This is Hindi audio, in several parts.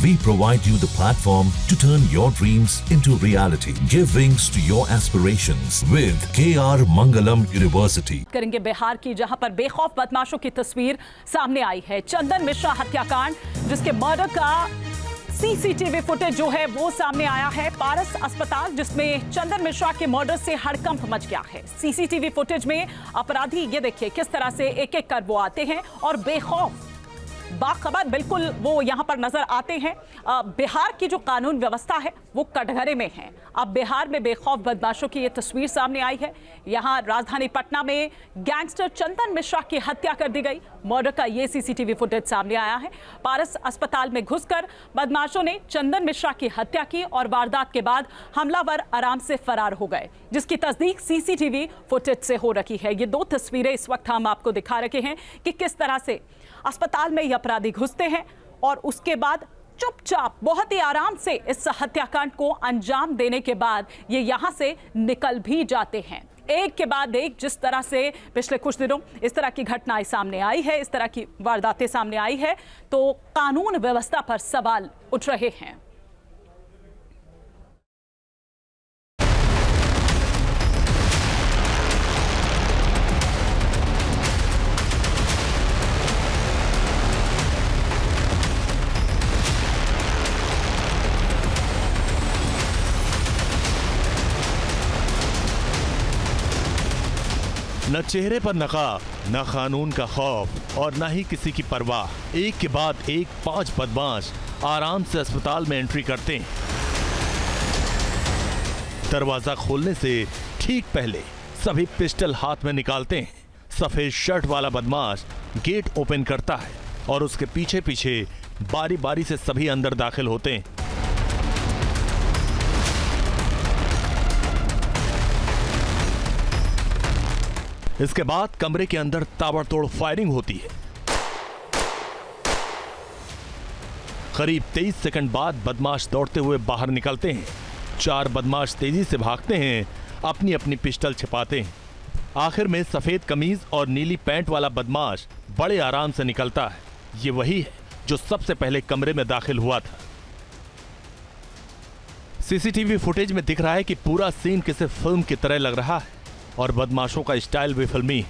We provide you the platform to turn your dreams into reality. Give wings to your aspirations with KR Mangalam University. करेंगे बिहार की, जहां पर बेखौफ बदमाशों की तस्वीर सामने आई है। चंदन मिश्रा हत्याकांड, जिसके मर्डर का सीसीटीवी फुटेज जो है वो सामने आया है। पारस अस्पताल, जिसमें चंदन मिश्रा के मर्डर से हड़कंप मच गया है। सीसीटीवी फुटेज में अपराधी, ये देखिए किस तरह से एक एक कर वो आते हैं और बेखौफ बाखबर बिल्कुल वो यहां पर नजर आते हैं। बिहार की जो कानून व्यवस्था है वो कटघरे में है। अब बिहार में बेखौफ बदमाशों की ये तस्वीर सामने आई है। यहां राजधानी पटना में गैंगस्टर चंदन मिश्रा की हत्या कर दी गई। मर्डर का ये सीसीटीवी फुटेज सामने आया है। पारस अस्पताल में घुसकर बदमाशों ने चंदन मिश्रा की हत्या की और वारदात के बाद हमलावर आराम से फरार हो गए, जिसकी तस्दीक सीसीटीवी फुटेज से हो रही है। ये दो तस्वीरें इस वक्त हम आपको दिखा रहे हैं कि किस तरह से अस्पताल में ये अपराधी घुसते हैं और उसके बाद चुपचाप बहुत ही आराम से इस हत्याकांड को अंजाम देने के बाद ये यहां से निकल भी जाते हैं। एक के बाद एक, जिस तरह से पिछले कुछ दिनों इस तरह की घटनाएं सामने आई है, इस तरह की वारदातें सामने आई है, तो कानून व्यवस्था पर सवाल उठ रहे हैं। न चेहरे पर नकाब, न कानून का खौफ और न ही किसी की परवाह। एक के बाद एक 5 बदमाश आराम से अस्पताल में एंट्री करते हैं। दरवाजा खोलने से ठीक पहले सभी पिस्टल हाथ में निकालते हैं। सफेद शर्ट वाला बदमाश गेट ओपन करता है और उसके पीछे पीछे बारी बारी से सभी अंदर दाखिल होते हैं। इसके बाद कमरे के अंदर ताबड़तोड़ फायरिंग होती है। करीब 23 सेकंड बाद बदमाश दौड़ते हुए बाहर निकलते हैं। 4 बदमाश तेजी से भागते हैं, अपनी अपनी पिस्टल छिपाते हैं। आखिर में सफेद कमीज और नीली पैंट वाला बदमाश बड़े आराम से निकलता है। ये वही है जो सबसे पहले कमरे में दाखिल हुआ था। सीसीटीवी फुटेज में दिख रहा है कि पूरा सीन किसी फिल्म की तरह लग रहा है और बदमाशों का स्टाइल भी फिल्मी है।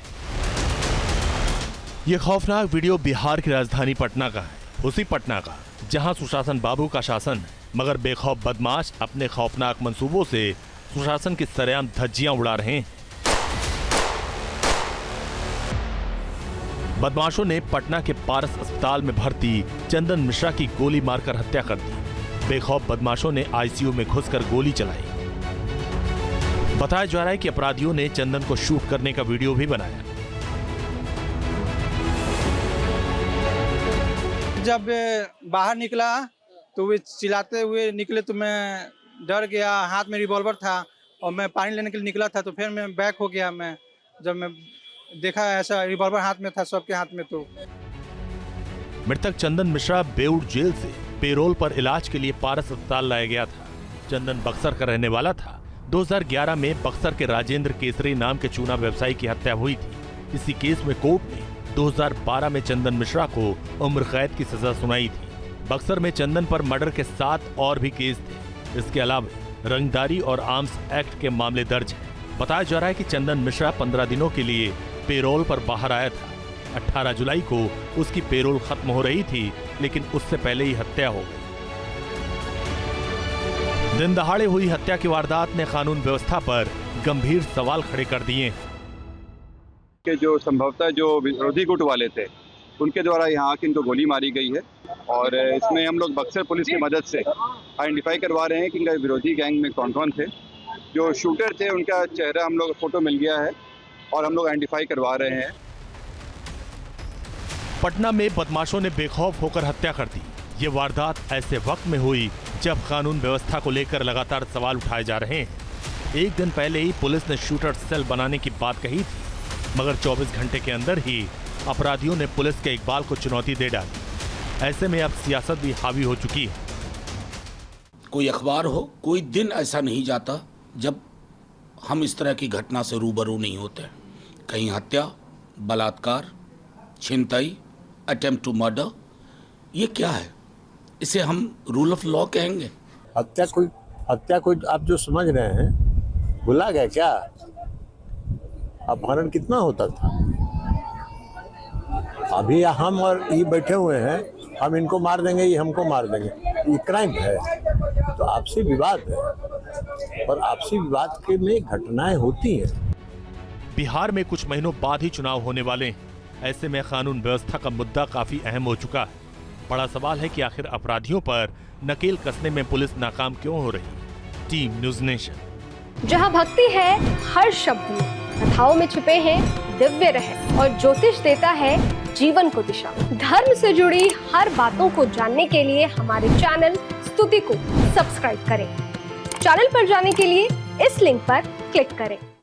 यह खौफनाक वीडियो बिहार की राजधानी पटना का है, उसी पटना का जहां सुशासन बाबू का शासन है, मगर बेखौफ बदमाश अपने खौफनाक मंसूबों से सुशासन की सरेआम धज्जियां उड़ा रहे हैं। बदमाशों ने पटना के पारस अस्पताल में भर्ती चंदन मिश्रा की गोली मारकर हत्या कर दी। बेखौफ बदमाशों ने आईसीयू में घुसकर गोली चलाई। बताया जा रहा है कि अपराधियों ने चंदन को शूट करने का वीडियो भी बनाया। जब बाहर निकला तो वे चिल्लाते हुए निकले तो मैं डर गया। हाथ में रिवॉल्वर था और मैं पानी लेने के लिए निकला था, तो फिर मैं बैक हो गया। मैं जब मैं देखा ऐसा रिवॉल्वर हाथ में था सबके हाथ में। तो मृतक चंदन मिश्रा बेऊर जेल से पेरोल पर इलाज के लिए पारस अस्पताल लाया गया था। चंदन बक्सर का रहने वाला था। 2011 में बक्सर के राजेंद्र केसरी नाम के चूना व्यवसायी की हत्या हुई थी। इसी केस में कोर्ट ने 2012 में चंदन मिश्रा को उम्र कैद की सजा सुनाई थी। बक्सर में चंदन पर मर्डर के 7 और भी केस थे। इसके अलावा रंगदारी और आर्म्स एक्ट के मामले दर्ज हैं। बताया जा रहा है कि चंदन मिश्रा 15 दिनों के लिए पेरोल पर बाहर आया था। 18 जुलाई को उसकी पेरोल खत्म हो रही थी, लेकिन उससे पहले ही हत्या हो गई। दिन दहाड़े हुई हत्या की वारदात ने कानून व्यवस्था पर गंभीर सवाल खड़े कर दिए कि जो संभवतः जो विरोधी गुट वाले थे उनके द्वारा यहाँ आके इनको गोली मारी गई है। और इसमें हम लोग बक्सर पुलिस की मदद से आइडेंटिफाई करवा रहे हैं कि इनका विरोधी गैंग में कौन कौन थे। जो शूटर थे उनका चेहरा हम लोग फोटो मिल गया है और हम लोग आइडेंटिफाई करवा रहे हैं। पटना में बदमाशों ने बेखौफ होकर हत्या कर दी। ये वारदात ऐसे वक्त में हुई जब कानून व्यवस्था को लेकर लगातार सवाल उठाए जा रहे हैं। एक दिन पहले ही पुलिस ने शूटर सेल बनाने की बात कही थी, मगर 24 घंटे के अंदर ही अपराधियों ने पुलिस के इकबाल को चुनौती दे डाली। ऐसे में अब सियासत भी हावी हो चुकी है। कोई अखबार हो, कोई दिन ऐसा नहीं जाता जब हम इस तरह की घटना से रूबरू नहीं होते। कहीं हत्या, बलात्कार, छिनतई, अटेम्प्ट टू मर्डर, ये क्या है? इसे हम रूल ऑफ लॉ कहेंगे। हत्या कोई आप जो समझ रहे हैं भुला गए क्या? अपहरण कितना होता था? अभी हम और ये बैठे हुए हैं, हम इनको मार देंगे, ये हमको मार देंगे, ये क्राइम है। तो आपसी विवाद है और आपसी विवाद के में घटनाएं होती हैं। बिहार में कुछ महीनों बाद ही चुनाव होने वाले हैं। ऐसे में कानून व्यवस्था का मुद्दा काफी अहम हो चुका है। बड़ा सवाल है कि आखिर अपराधियों पर नकेल कसने में पुलिस नाकाम क्यों हो रही। Team news nation. जहां भक्ति है हर शब्द में, कथाओं में छुपे हैं दिव्य रहस्य और ज्योतिष देता है जीवन को दिशा। धर्म से जुड़ी हर बातों को जानने के लिए हमारे चैनल स्तुति को सब्सक्राइब करें। चैनल पर जाने के लिए इस लिंक पर क्लिक करें।